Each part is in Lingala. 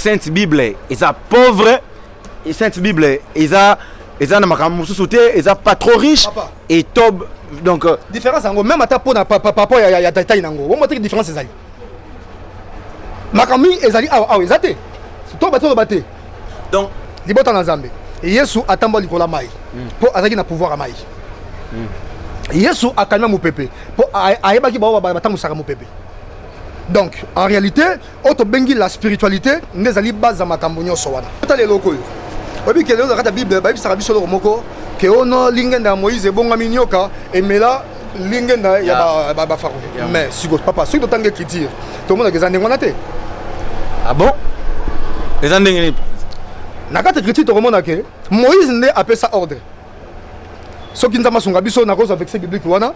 Sainte Bible ils a pauvre et Sainte Bible ils a na makambo sous-sauté ils a pas trop riche et tob donc différence en même ata pona papa ya taille nango on montre différence ezali makambi ezali ezate to baté donc libota na Nzambe Yesu atamba likola mai po azaki na pouvoir à mai Yesu akana mopepe po ayebaki ba batamusaka mopepe. Donc en réalité auto bengi la spiritualité nezali base makambo nyonso wana tale loko yo obi ke lelo kata Bible ba bisaka biso loko moko ke ono lingenda Moïse bonga minyoka emela lingenda ya ba faro mais siko papa siko tanga écriture tout le monde ezande ngona te ah bon ezande ngini na kata écriture to remona ke Moïse ne appelle ça ordre soki nzama sunga biso na cause avec ces biblique wana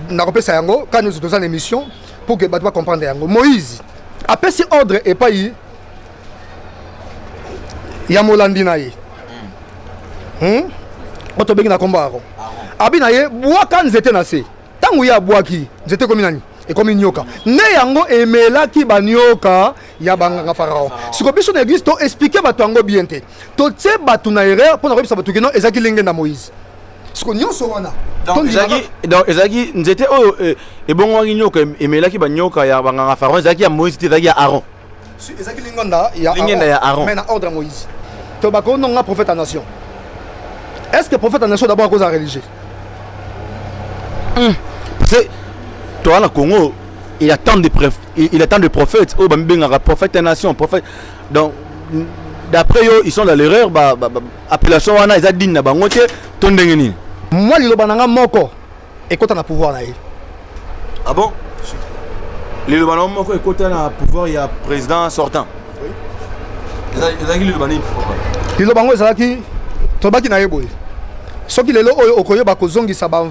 na repesa yango quand nous faisons l'émission pour que bato comprendre yango Moïse appelle ce ordre et pas ya molandi na ye oto bengi na komba ako abi na ye bwaka nzete na se tangu ya bwaki nzete komi nani e komi nyoka ne yango emelaki banyoka ya banganga farao siko biso na église to expliquer bato yango bien te to tse bato na erreur pour na rebisa bato keno ezaki lenge na Moïse siko nyonso wana donc ezaki nzete oyo ebongo nyoka emelaki banyoka ya banganga farao ezaki ya Moïse te ezaki ya Aaron ezaki lingenda ya Aaron mais na ordre Moïse to bako non nga prophète à nation. Est-ce que prophète à nation d'abord à cause de religieux? Parce que toi le Congo il a tant de prophètes oh bambinga prophète à nation prophète donc d'après eux ils sont dans l'erreur appellation wana ils a dit na bango te tondengeni moi liloba nanga moko ekota na pouvoir na ye. Ah bon? Liloba nanga moko ekota na pouvoir ya président sortant. Ezaki liloba ngo ezalaki tobaki na ye boye soki lelo oyo okoyeba kozongisa ba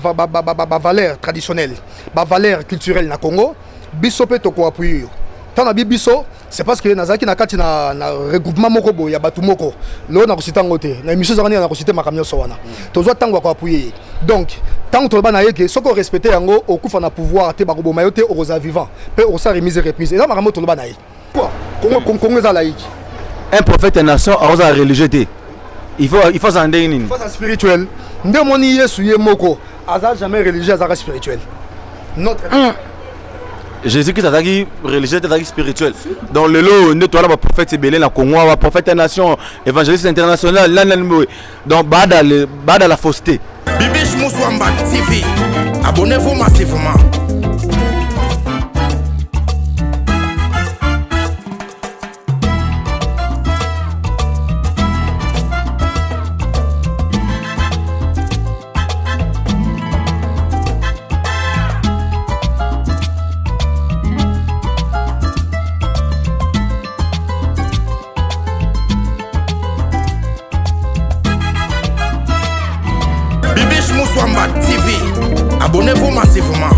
valeur traditionnelle ba valeur culturelle na Congo biso pe toko appuyer yo tana biso c'est parce que nazaki na kati na regroupement moko boye ya batu moko lo na kosita ngote na émission zangani na kosita makamyo so wana tozwa tango ko appuyer donc tant to ba na yeke soko respecter yango okufa na pouvoir te ba koboma yo te okoza vivant pe osa remise reprise et là makamyo to ba na ye quoi Congo za laïque un prophète nation a osé religieux. Il faut s'en dire une. Il faut spirituel. Ndemoni Yesu ye moko, aza jamais religieux, aza spirituel. Notre Jésus-Christ a dit religieux, a dit spirituel. Donc le lot, ne toi là, prophète c'est belé la Congo, prophète nation, évangéliste international, là donc bada la fausseté. Bibiche Mouswamba TV. Abonnez-vous massivement. Mouswamba TV. Abonnez-vous massivement.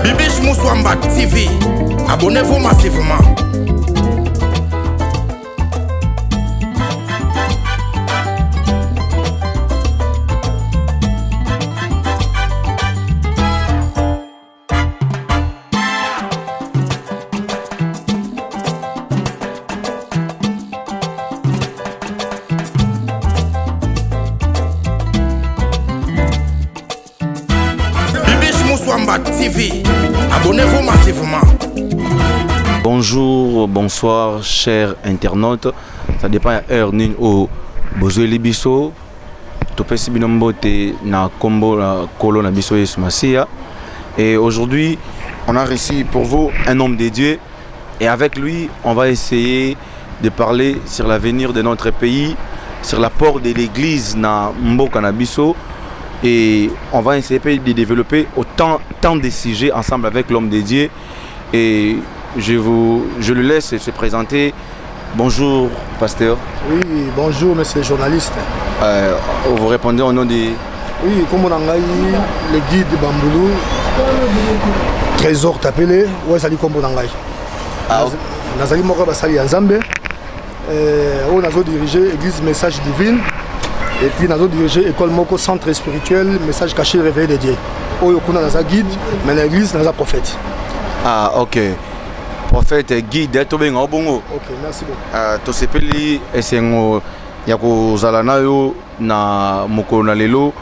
Bibiche Mouswamba TV. Abonnez-vous massivement. Bibiche Mouswamba TV. Abonnez-vous massivement. Bonjour, bonsoir, chers internautes. Ça dépend de l'heure au Bozoueli Bisso. Topesi Binombote na Kombo na Kolo na Bisso Yesmasia. Et aujourd'hui, on a reçu pour vous un homme de Dieu. Et avec lui, on va essayer de parler sur l'avenir de notre pays, sur l'apport de l'église na Mboka na Bisso. Et on va essayer de développer autant de sujets ensemble avec l'homme de Dieu. Et je le laisse se présenter Bonjour, pasteur. Oui, bonjour, monsieur le journaliste. Vous répondez au nom de... Oui, comme on a le guide Bamboulou, Trésor Tapele, ouais, ça dit comme on a Nazali Moko Basali Nzambe, on a dirigé l'église Message Divine, et puis on a dirigé l'école Moko Centre Spirituel, Message Caché Réveillé des dieux. On a guide, mais l'église, on a prophète. Ah, ok. Prophète, guide, tu es bon. Ok, merci beaucoup. Tu sais pas, c'est un yako zalana yo na moko na lelo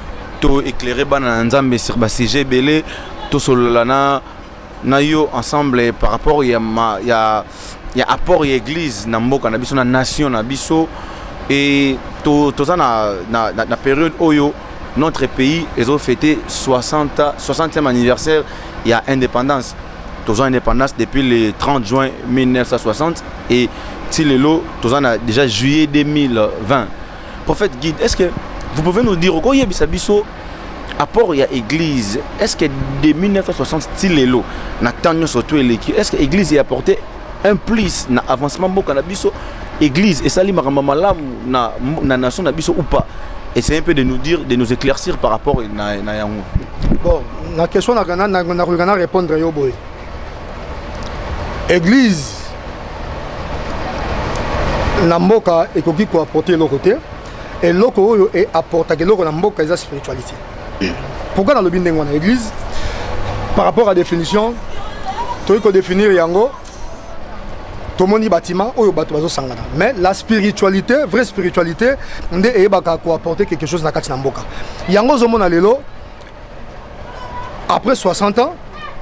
to éclairer bana nzambe sur ba sujet belé to solana na yo ensemble par rapport ya apport ya église na mboka na biso na nation na biso et to za na période oyo notre pays ils ont fêté 60e anniversaire ya indépendance. Tous ans indépendance depuis le 30 juin 1960 et Tilelo, tous ans déjà juillet 2020. Prophète guide, est-ce que vous pouvez nous dire quoi il y a bisabiso apport ya église? Est-ce que de 1960 Tilelo na tanyo surtout est-ce que l'église a apporté un plus na avancement boka na biso église et sali maramamalam na nation na biso ou pas? Essayez un peu de nous dire, de nous éclaircir par rapport na yango. Bon, la question na répondre yo boy. Église na mboka ekoki ko apporter le côté et loko oyo et apporter que loko na mboka eza spiritualité. Pourquoi dans le bindeng wana église par rapport à définition to ko définir yango to moni bâtiment oyo bato bazo sangana mais la spiritualité vraie spiritualité nde e baka ko apporter quelque chose na kati na mboka yango zo mona lelo après 60 ans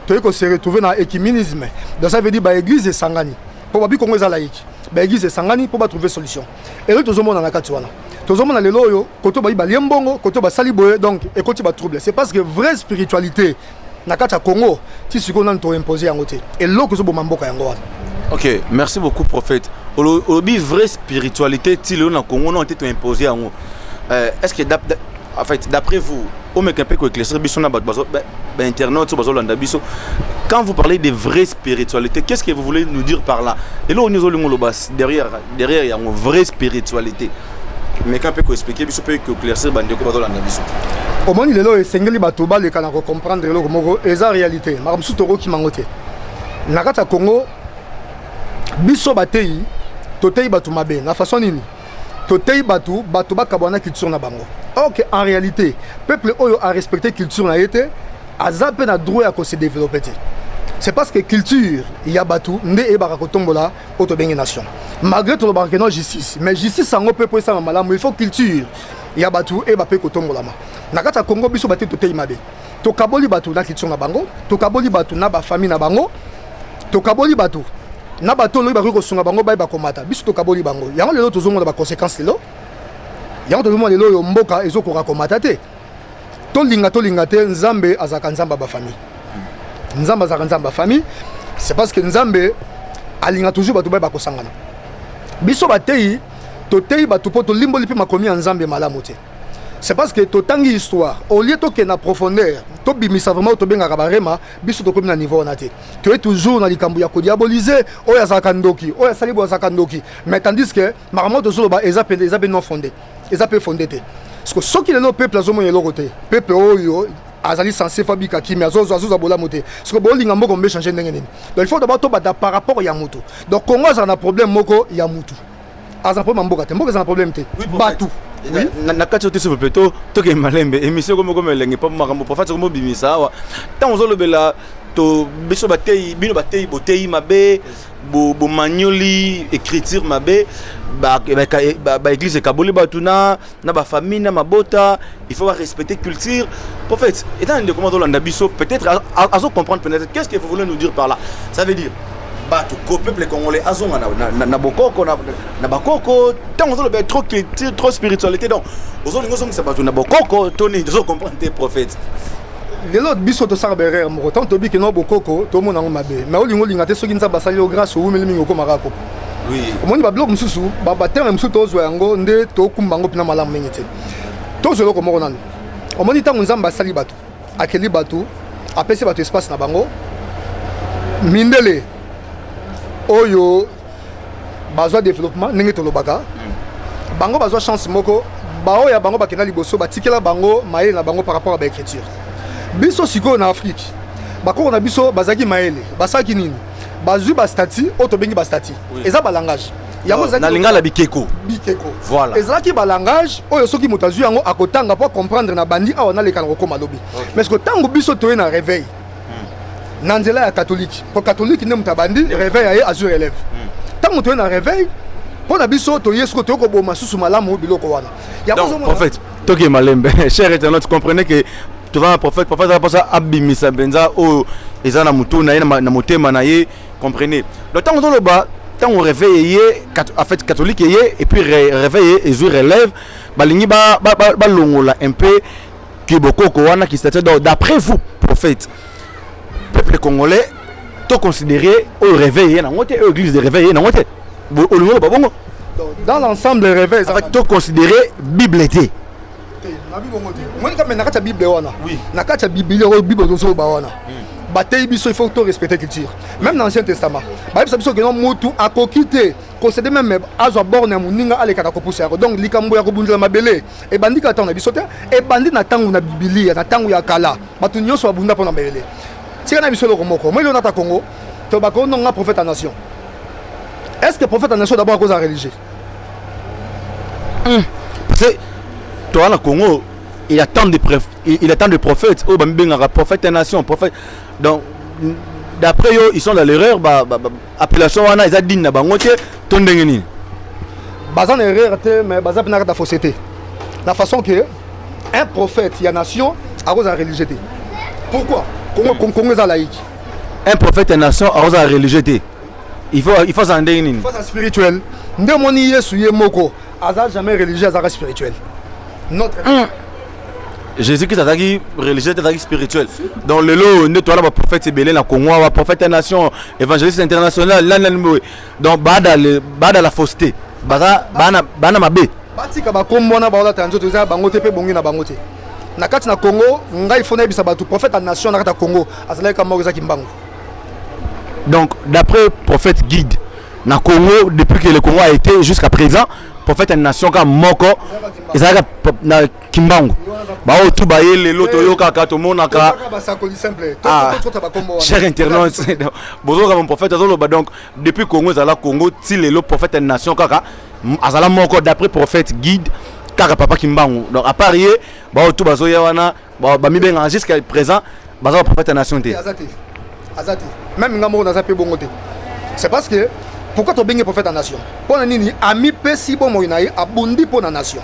tu es se retrouver dans l'écuménisme. Donc ça veut dire que l'église est sangani. Pour que Congo est laïque. L'église est sangani pour trouver solution. Et là, tout le monde dans la Katuana. Tout le monde dans les loyaux, quand on va y aller, quand on va saliboyer, donc, et quand on va troubler. C'est parce que vraie spiritualité, dans le Congo, tu sais qu'on a imposé en côté. Et là, que on va Ok, merci beaucoup, prophète. Aujourd'hui, vraie spiritualité, tu sais, dans Congo, on a été imposé en haut. Est-ce que en fait, d'après vous, quand vous parlez de vraie spiritualité, qu'est-ce que vous voulez nous dire par là? Et là, on est derrière, il y a une vraie spiritualité. Mais quand on peut expliquer, il faut éclaircir les gens. Au moins, il est là, et c'est un peu de comprendre la réalité. Je suis un peu qui m'a dit. Dans Congo, biso batei, totei batu mabe, na façon nini? Totei batu bakabwana culture na bango. Ok, en réalité, le peuple a respecté la culture na été, a zappé na droit à se développer. C'est parce que la culture, il y a batu, nde e barako tombola, auto bengi nation. Malgré tout le barake non justice, mais justice sans peu pour ça malam, il faut culture. Il y a batu e bape ko tombola ma. Na kata Congo biso baté totei mabe. To kaboli batu na culture na bango, to kaboli batu na ba famille na bango, to kaboli batu na bato lo ba ko sunga bango ba komata. Biso to kaboli bango. Yango lelo tozo mona ba conséquences lelo. Yango tozo mona lelo yo mboka ezo ko komata te. To linga te nzambe azaka nzamba ba famille. Nzamba azaka nzamba famille. C'est parce que nzambe alinga toujours bato ba ko sangana. Biso batei to tei bato po to limboli pe makomi nzambe malamu te. C'est parce que to tangi histoire au lieu to ke na profondeur to bimisa vraiment to benga kabarema biso to komi na niveau na te. Tu es toujours dans likambu ya ko diaboliser o ya zakandoki o ya salibo zakandoki mais tandis que normalement to zo ba ezape non fondé ezape fondé te parce que ce qui est le peuple azomo yelo côté peuple oyo azali censé fabika ki mais azo bola moté parce que bolinga mboko mbe changer ndenge nini donc il faut d'abord to bata par rapport ya mutu donc Congo a un problème moko ya mutu azan problème mboka te mboka za un problème te batu. Oui. Na kati ote s'il vous plaît to ke malembe émission comme elenge pa makambo prophète comme bimisa wa tant ozolo bela to biso batei bino batei botei mabe bo magnoli écriture mabe ba église kaboli batuna na ba famille na mabota il faut respecter culture prophète étant de comment on biso peut-être azo comprendre peut-être qu'est-ce que vous voulez nous dire par là ça veut dire bato ko peuple congolais azonga na bokoko na bakoko tant on le trop culture trop spiritualité donc ozonga ngosonga ça bato na bokoko toni zo comprendre tes prophètes lelo biso to sanga berere mo tant to bi ke no bokoko to mona mabe mais olingo linga te soki nzamba sali o grâce o meli mingo ko marako oui omoni ba blog mususu ba terme mususu to zo yango nde to kumbango pina malamu mengete to zo loko moko nani omoni tango nzamba sali bato akeli bato apesi bato espace na bango mindele oyo bazwa développement ndenge tolobaka bango bazwa chance moko bao ya bango bakenda liboso batikela bango mayele na bango par rapport à l'écriture biso sikoyo na Afrique bakoko na biso bazaki mayele basaki nini bazwi ba statut oto bengi ba statut eza ba langage yango na lingala bikeko voilà ezalaki ba langage oyo soki moto azwi yango akotanga po comprendre na bandi awa na lekana kokoma lobi mais que tango biso toye na réveil na nzela ya catholique po catholique nde moto abandi réveil aye azwi relève tango toye na réveil pour la biso to yesko to ko boma susu malamu biloko wana ya donc prophète toki malembe cher internaute comprenez que tu vas prophète va passer abimisa benza o ezana mutu na na motema na ye comprenez le temps on ba tant on réveille en fait catholique et puis réveiller et jouer relève balingi ba longola un peu qui boko ko wana qui c'était d'après vous prophète peuple congolais to considérer au réveiller na ngote église de réveiller na ngote dans l'ensemble des réveils ça va tout considérer Bible était moi quand même nakata Bible wana oui nakata Bible Bible dozo ba wana bataille biso il faut tout respecter culture même dans l'Ancien Testament ba biso que non mutu akokite concéder même azwa borne muninga aleka ko pousser donc likambo ya ko bunjela mabele e bandika tango na biso te e bandi na tango na Biblia na tango ya kala batu nyonso babunda pona mabele tika na biso loko moko moi le nata Congo to ba ko non prophète à nation. Est-ce que le prophète en nation d'abord à cause de la religion? Parce que toi, le Congo, il y a tant de prophètes. Oh, ben, prophète en nation, prophète. Donc, d'après eux, ils sont dans l'erreur. Appellation, ils ont dit na bangote, ton dengeni. Bazan erreur, mais bazan n'a pas fausseté. La façon que un prophète, il y a nation à cause de la religion. Pourquoi? Congo est laïque. Un prophète en nation à cause de la religion. Il faut s'en dire. Il faut s'en spirituel. Ndemoni Yesu ye moko. Aza jamais religieux, aza spirituel. Notre Jésus-Christ a dit religieux, a dit spirituel. Donc le lot, nous toi là, prophète Belé na Congo, prophète nation, évangéliste international, donc bada la fausseté. Bana mabe. Batika ba kombo na ba la tanzo toza bango te pe bongi na bango te. Na kati na Congo, ngai fona bisa batu prophète nation na kata Congo, azala ka moza kimbango. Donc, d'après prophète guide, na Congo, depuis que le Congo a été jusqu'à présent, prophète en nation comme Moko, ils ont na Kimbangu. Bah, tout baillé, les lotos, yoka, tout le monde a. Ah, cher internaute, bonjour, mon prophète, donc, depuis Congo, ils ont Congo, si les lotos, prophète en nation, kaka, azala Moko, d'après prophète guide, kaka papa Kimbangu. Donc, à Paris, bah, tout bazo yawana, bah, mi ben jusqu'à présent, bah, prophète en nation. Azati. Même ngamo na zape bongote. C'est parce que pourquoi tu bengi prophète en nation? Pour nini ami pesi bon moinaye abundi pour la nation.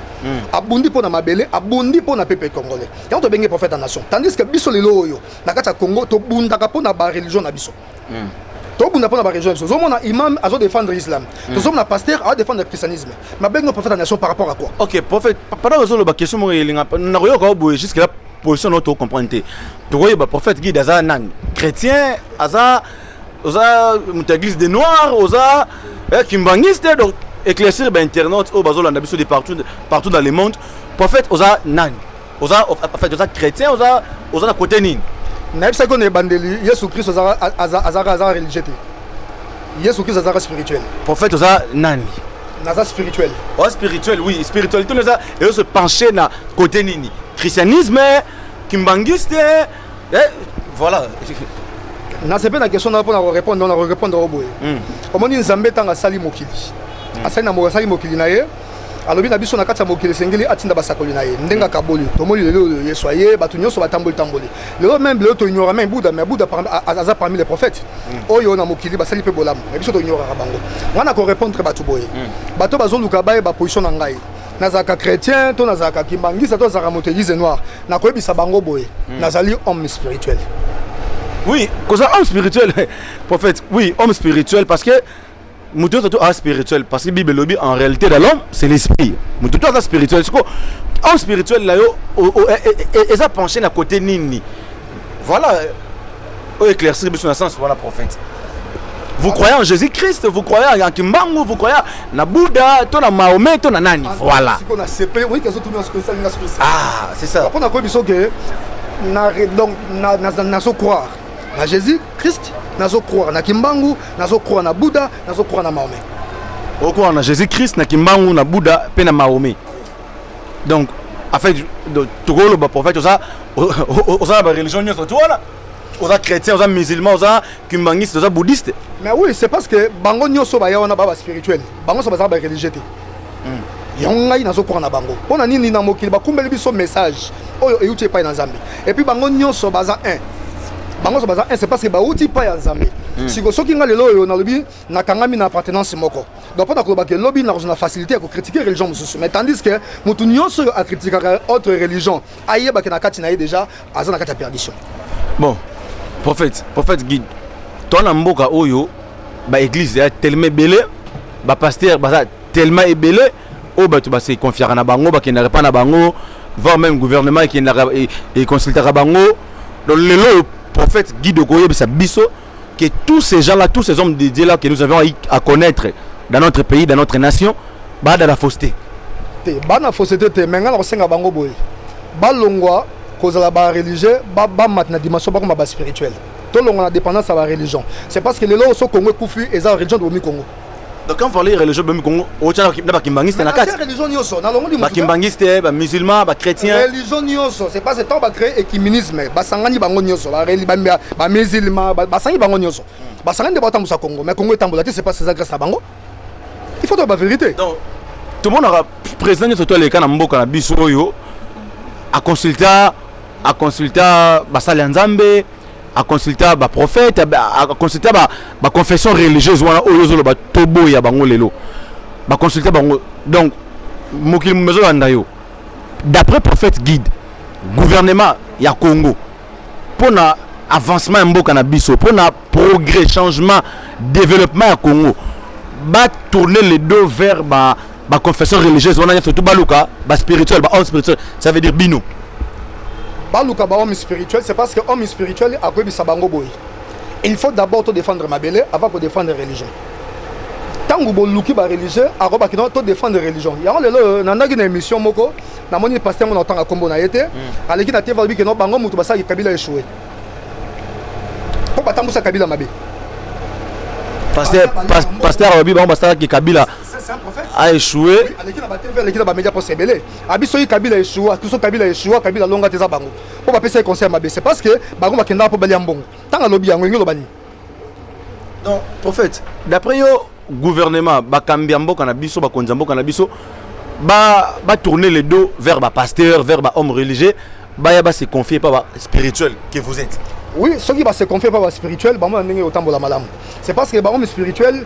Abundi pour na mabele, abundi pour na peuple congolais. Quand tu bengi prophète en nation, tandis que biso lelo oyo na kata Congo to bunda ka pour na ba religion na biso. To bunda pour na ba religion biso. Zo mona imam azo défendre l'islam. To zo mona pasteur a défendre le christianisme. Ma bengi prophète en nation par rapport à quoi? OK, prophète, pendant que ba question mo yelinga na royo ka boye jusque là position notre comprendre. Tu vois le prophète guide aza nan chrétien aza église des noirs oza kimbangiste donc éclaircir ben internaute au bazo landa biso de partout dans le monde prophète oza nan oza en fait oza chrétien oza na côté nini na bisa ko ne bandeli Yesu Christ aza religieux. Yesu Christ aza spirituel. Prophète oza nani naza spirituel. Oh spirituel oui spirituel tout ça et se pencher na côté nini christianisme kimbangiste voilà. Na c'est pas la question pour répondre au boy. Comment dit Nzambe tanga sali mokili. Asali na mo sali mokili na ye. alobi na biso na kati ya mokili sengeli atinda basakoli na ye ndenga kaboli tomoli lelo yesoye batu nyonso batamboli tamboli lelo même lelo to ignore même Bouddha mais Bouddha aza parmi les prophètes oyo na mokili basali pe bolamu mais biso to ignore bango wana ko répondre batu boye bato bazoluka baye ba position na ngai nazaka chrétien to nazaka kimbangisa to nazaka motéglise noire na koyebisa bango boye nazali homme spirituel. Oui, cause homme spirituel prophète, oui, homme spirituel parce que Moutou tout spirituel parce que Bible lobby en réalité dans l'homme c'est l'esprit. Moutou tout spirituel c'est quoi? Homme spirituel là yo et ça penché à côté nini. Voilà éclaircir sur le sens voilà prophète. Vous croyez en Jésus-Christ, vous croyez en Kimbangu, vous croyez en Bouddha, ton en Mahomet, ton en Nani. Voilà. Ah, c'est ça. On a quoi biso que donc na so croire na Jésus-Christ, nazo croire na Kimbangu, nazo croire na Bouddha, nazo croire na Mahomet. au cours na Jésus-Christ na Kimbangu na Bouddha pe na Mahomet. Donc en fait tout le prophète ça la religion nyonso tu vois là. Aux chrétiens, aux musulmans, aux kimbangistes, aux bouddhistes. Mais oui, c'est parce que bango nyonso ba ya wana ba spirituel. Bango so ba za ba religieux te. Yonga ina zo ko na bango. Pona nini na mokili ba kumbeli biso message. Oyo euti pa na Nzambe. Et puis bango nyonso ba za un. Bango so ba za un c'est parce que ba uti pa ya Nzambe. Siko soki nga lelo yo na lobi na kangami na appartenance moko. Donc pona ko ba ke lobi na na facilité à critiquer religion mususu. Mais tandis que mutu nyonso a critiquer autre religion. Aye ba ke na kati na déjà aza na kati ya perdition. Bon. Prophète guide. Ton amboka oyo ba église ya tellement belé, ba pasteur ba tellement belé, o ba tu ba se confier na bango ba ki na pas na bango, voire même gouvernement qui na et consulter na bango. Donc le prophète guide koyo sa biso que tous ces gens là, tous ces hommes de Dieu là que nous avons à connaître dans notre pays, dans notre nation, ba da la fausseté. Ba na fausseté te menga na senga bango boy. Ba longwa kozala ba religieux ba mat na dimension ba ba spirituel. Tout le monde a dépendance à la religion. C'est parce que les lois au Congo koufu et la religion de Congo. Donc quand on parle de religion de Congo, au Tchad ba kimbangiste na quatre. Religion nyoso na longo di ba kimbangiste, ba musulman, ba chrétien. Religion nyoso, c'est pas ce temps ba créer écuménisme, ba sangani bango nyoso, ba musulman, ba sangi bango nyoso. Ba sangani de batambusa Congo, mais Congo est tamboulati, c'est pas ces grâce na bango. Il faut dire la vérité. Donc tout le monde aura président surtout les cas na mboka na biso yo à consulter basali Nzambe, à consulter ba prophète, à consulter ba confession religieuse wana oyo zo ba tobo ya bango lelo. Ba consulter bango. Donc mokili mezo landa yo. D'après prophète guide, gouvernement ya Congo pour na avancement mboka na biso, pour na progrès, changement, développement ya Congo, ba tourner les deux vers ba confession religieuse wana surtout baluka, ba spirituel, ba homme spirituel, ça veut dire bino. Baluka ba homme spirituel, c'est parce que homme spirituel a quoi sabango boy. Il faut d'abord te défendre ma belle avant de défendre la religion. Tant que boluki ba religieux, a roba kino te défendre la religion. Ya on le na na émission moko, na moni pasteur mon entend à combo na été, aleki na te valbi que non bango mutu basa kabila échoué. Pour batambu sa kabila mabe. Pasteur Obi bango basa ki kabila a échoué. Aleki na batevé, aleki na ba média pour se beler. Abiso kabila échoué, tout son kabila échoué, kabila longa teza bango. Pour ba pesa conseil mabe, c'est parce que bango bakenda pour bali mbongo. Tant la lobby yango ngelo bani. Donc prophète, d'après yo gouvernement ba kambiambo kana biso ba konzambo kana biso ba tourner les dos vers ba pasteur, vers ba homme religieux, ba se confier pas ba spirituel que vous êtes. Oui, ceux qui va se confier pas ba spirituel, ba mo ndenge autant bola malam. C'est parce que ba homme spirituel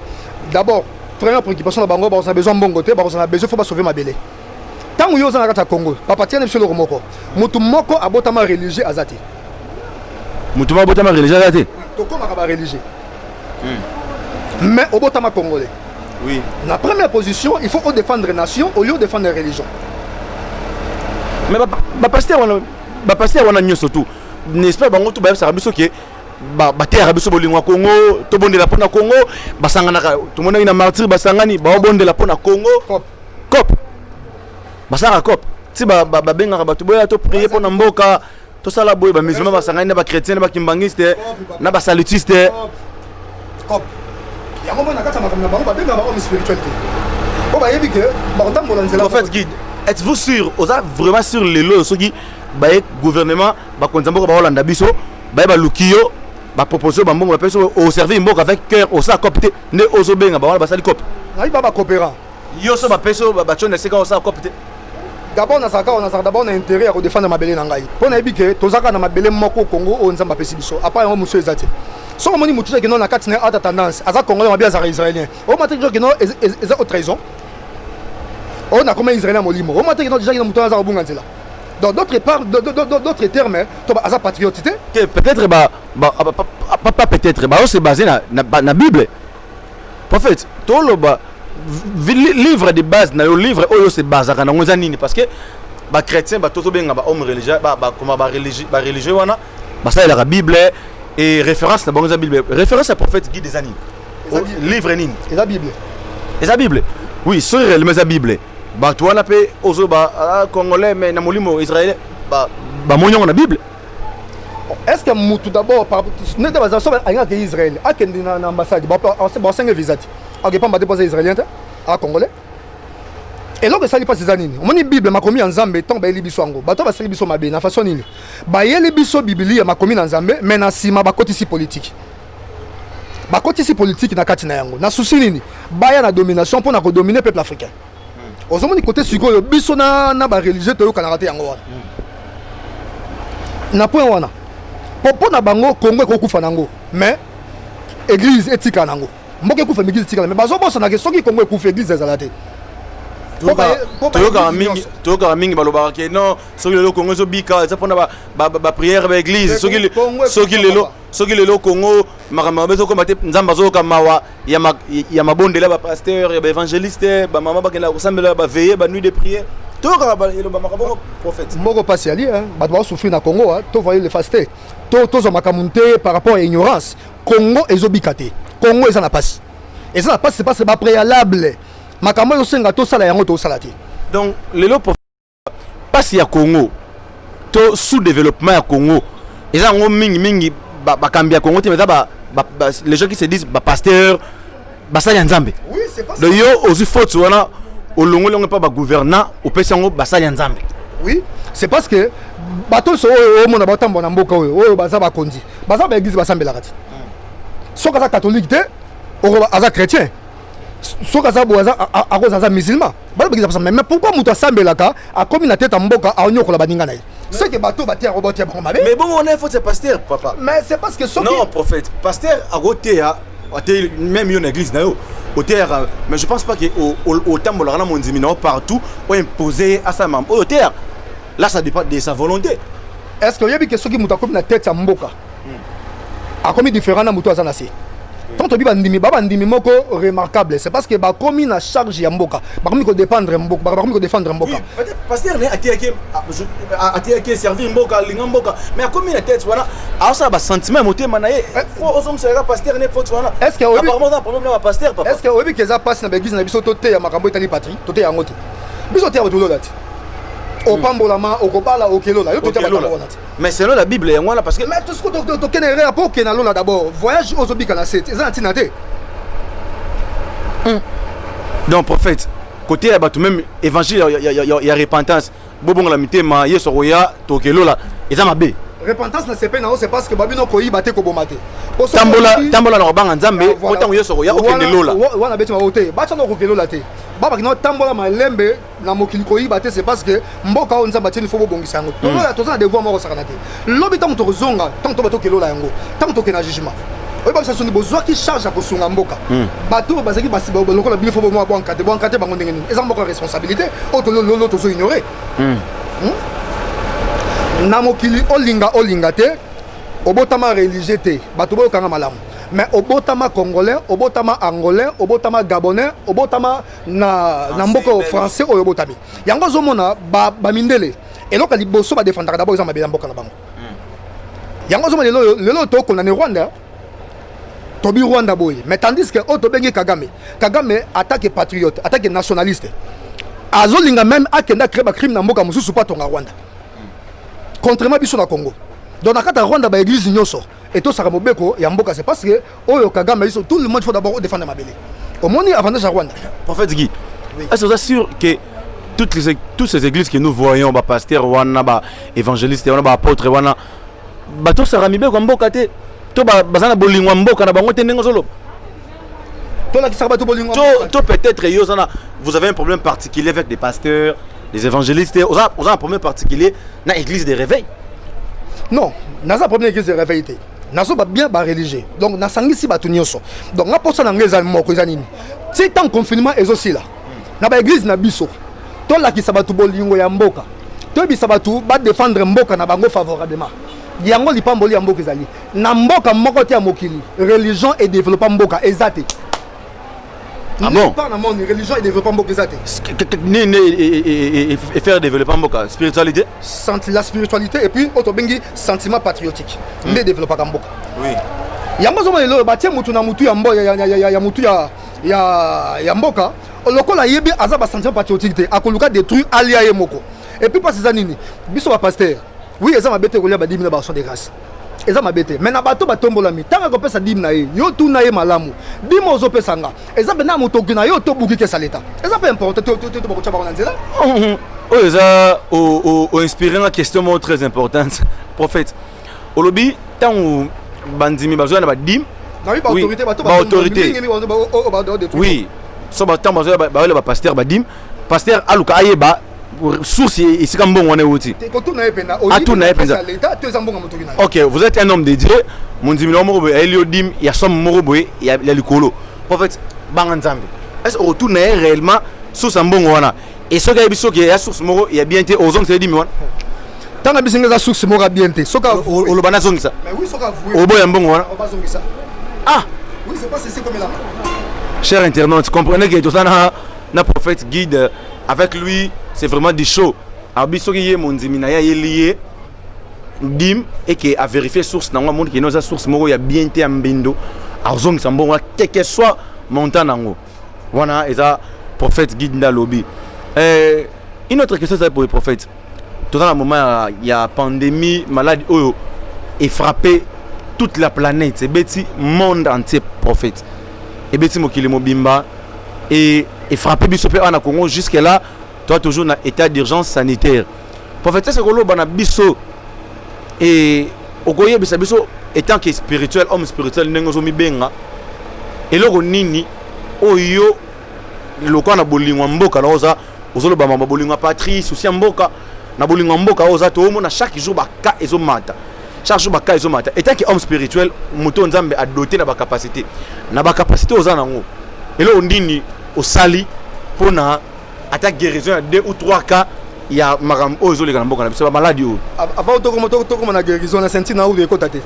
d'abord première préoccupation na bango ba on a besoin bongo te, ba on a besoin faut pas sauver ma belé. Tant yo za na kata Congo, papa tiane monsieur le romoko. Mutu moko abotama religieux azati. Mutu moko abotama religieux azati. Toko makaba religieux. Mais au Botama congolais. Oui. La première position, il faut défendre la nation au lieu de défendre la religion. Mais pasteur on a mieux surtout. N'est-ce pas bango tout ba ça rabiso que ba terre rabiso bolingwa Congo, to bonde la pona Congo, ba sangana tout monde ina martyr ba sangani ba bonde la pona Congo. Cop. Ba sanga cop. Si ba benga ba to boya to prier pour mboka, to sala boy ba musulman ba sangani ba chrétien ba kimbangiste, na ba salutiste. Cop. Prophète guide, êtes-vous sûr, vous êtes vraiment sûr les lois ceux qui gouvernement ba konzambo ba Hollande biso ba lukio ba proposer ba mbongo peso au servir mboko avec cœur au sa copte ne ozobenga ba ba sali cop. Na ba coopérant. Yo so ba peso ba chone seka au sa copte. D'abord on a d'abord intérêt à défendre ma belé nangai. Pona ebike tozaka na mabele moko Congo o nzamba pesi biso. Apa yo monsieur ezati. So on moni mutuza que non na katine à tendance aza congolais mabia za israélien. O maté que non eza autre raison. On a comme israélien molimo. O maté que non déjà que mutuza za bunga nzela. Donc d'autres termes to aza patriote. Peut-être pas peut-être ba c'est basé na Bible. Prophète, to lo ba livre de base na yo livre oyo c'est bazaka na ngoza nini parce que ba chrétien ba toto benga ba homme religieux ba comment ba religieux wana ba ça la Bible et référence na bonza Bible référence à prophète guide des animes livre nini et la Bible oui sur réellement la Bible ba toi na pe ozo ba congolais mais na molimo israélien ba monyo na Bible. Est-ce que mutu d'abord par ne devait pas aller à Israël à Kendina na ambassade ba 5 visite. Ok, pas déposer israélien. à congolais et donc ça li pas ces années on bible makomi en Nzambe tant ba li biso ngo bato ba sali biso mabe na façon nini ba yeli biso biblia makomi na Nzambe mais na sima ba kotisi politique ba kotisi politique na kati na yango na souci nini ba ya na domination pour na ko dominer peuple africain ozomoni côté sikoyo biso na ba religieux to yo kana raté yango wana na point wana popo na bango Congo ko kufa nango mais église etika nango mboke kufa église etika mais bazo bossa na ke soki Congo kufa église ezalate toyoka mingi balobaka ke non soki lelo Congo ezobika eza mpona bapriere baeglise soki lelo Congo makambo mabe ezokoma te nzambe azoyoka mawa ya mabondela bapaster ya baévangéliste bamama bakendaka kosambela baveye banuit de prière toyoka eloba makambo prophète moko pasi ali bato bazosouffrir na Congo to voye le faste tozwa makambo te par rapport à ignorance Congo ezobika te Congo eza na pasi c'est parce que bapréalable makambo yosenga to sala yango to sala te donc lelo pasi ya Congo to sous-développement ya Congo eza ngo mingi bakambi ya Congo te mais les gens qui se disent pasteur basali ya Nzambe oui c'est pas ça donc yo ozu faute wana olongolongo pa ba gouvernant opesa ngo basali ya Nzambe oui c'est parce que bato so o mona batambo na mboka oyo baza bakonzi baza ba église basambela kati soka za catholique te o aza chrétien soka za boza akoza musulman ba église basambela mais pourquoi muto asambelaka a comme na tête mboka a onyokola baninga na ye c'est que bato batia robotia bon mabe mais bon on est faute c'est pasteur papa mais c'est parce que non prophète pasteur a gotea même une église nayo au terre mais je pense pas que au tambola na mondimi na partout ou imposer à sa maman au terre là ça dépend de sa volonté est-ce que yebi que soki muto akomi na tête ya mboka akomi différent na muto azana si tant to bi bandimi moko remarquable c'est parce que ba komi na charge ya mboka ba komi ko dépendre mboka ba komi ko défendre mboka peut-être pasteur né atiaki servir mboka linga mboka mais akomi na tête voilà alors ça ba sentiment motema na ye faut osom sera pasteur né faut voilà est-ce que apparemment ça problème na pasteur papa est-ce que obi que ça passe na église na biso to te ya makambo etali patrie to te ya ngote biso te ya to lolati au pambolama au kobala au kelola yo to te ya lolati mais selon la Bible yango là parce que mais tout ce que to kenere pour que na lola d'abord voyage aux obika na set eza ntina te donc prophète côté ya bato même évangile ya repentance bobonga la mitema yeso roya to kelola eza mabe repentance na sepe na o c'est parce que babino ko yiba te ko bomate tambola na robanga nzambe otango yeso roya okende lola wana beti ma ote bacha na ko kelola te baba kino tambola malembe na mokili ko yiba te c'est parce que mboka o nzamba tini fo bobongisa yango to lola to za devoir moko sakana te lobi tango to zonga tango to bato kelola yango tango to kena jugement oyo ba sasoni bozwa ki charge ko sunga mboka bato bazaki basiba lokola bili fo bo mo bonkate bango ndenge nini eza mboka responsabilité o to lolo to zo ignorer na mokili olinga te obotama religieux te bato boyo kanga malamu mais obotama congolais obotama angolais obotama gabonais obotama na mboka français oyo botami yango zomona ba mindele eloko liboso ba défendaka d'abord za mabela mboka na bango yango zomona lelo to kona ne Rwanda tobi Rwanda boy mais tandis que o to bengi Kagame attaque patriote attaque nationaliste azolinga même akenda créer ba crime na mboka mususu pa tonga Rwanda contrairement biso na Congo donc na kata Rwanda ba église nyoso et tout ça mobeko ya mboka c'est parce que oyo Kagame biso tout le monde faut d'abord défendre mabele au moins avantage à Rwanda prophète Guy est-ce que vous assure que toutes ces églises que nous voyons ba pasteur wana ba évangéliste wana ba apôtre wana ba to sara mibeko mboka te to bazana bolingwa mboka na bango te ndengo solo to la kisaba to bolingwa to peut-être yozana vous avez un problème particulier avec des pasteurs les évangélistes on a un problème particulier na église de réveil non naza problème église de réveil te nazo ba bien ba religieux donc na sangisi ba tunyoso donc na posa na ngeza moko za nini c'est tant confinement ezosila na ba église na biso to la kisaba to bolingo ya mboka to bisaba to ba défendre mboka na bango favorablement yango lipamboli ya mboka ezali na mboka moko te ya mokili religion et développement mboka ezate ah bon par na monde religion et développement mboka ezate et faire développer mboka spiritualité la spiritualité et puis auto bengi sentiment patriotique ne développement mboka oui yango zomo lelo batie mutu na mutu ya mboka ya mutu ya mboka lokola yebi aza ba sentiment patriotique te akoluka détruire alia ye moko et puis pas ça nini biso ba pasteur oui eza mabete kolia ba 10 000 ba son de grâce eza mabete mais na bato batombolami tanga kopesa dim na ye yo tu na ye malamu dim ozopesa nga eza bena motoki na yo to buki ke saleta eza pas important to bako chaba na nzela oyo eza o inspirer une question très importante prophète olobi tango bandimi bazoya na badim oui ba autorité oui so ba tango bazoya ba le ba pasteur badim pasteur aluka ayeba source isika mbongo wana wuti ok vous êtes un homme de Dieu mon dimi no moko elio dim ya somme moko boy ya likolo prophète banga nzambe est-ce que retourne réellement source mbongo wana et ce que biso que ya source moko ya bien té ozong c'est dimi wana tanga bisinga za source moko bien té soka olobana zongisa mais oui soka voué oboya mbongo wana obazongisa ah oui c'est pas c'est comme là cher internaute comprenez que tout ça na prophète guide avec lui c'est vraiment du show abiso ki ye mondimi na ya lié dim et que a vérifier source na monde qui nos source moko ya bien té ambindo azong sambongo quel que soit montant nango wana eza prophète guide na lobby une autre question c'est pour les prophètes tout dans le moment il y a pandémie maladie oyo et frappé toute la planète c'est beti monde entier prophète et beti mokili mobimba et frappé biso pe en Congo jusque là toi toujours dans état d'urgence sanitaire prophète c'est que lo bana biso et okoye biso étant que spirituel homme spirituel nengo zo mi benga et loko nini oyo loko na bolingwa mboka loza ozolo ba mama bolingwa patrice aussi mboka na bolingwa mboka oza to mona chaque jour baka ezomata chaque jour baka ezomata étant que homme spirituel moto nzambe a doté na ba capacité oza nango et lo ndini osali pona attaque guérison 2 ou 3 cas il y a maram ozo le mboka na biso ba maladie o avant to comme na guérison na senti na ou de côté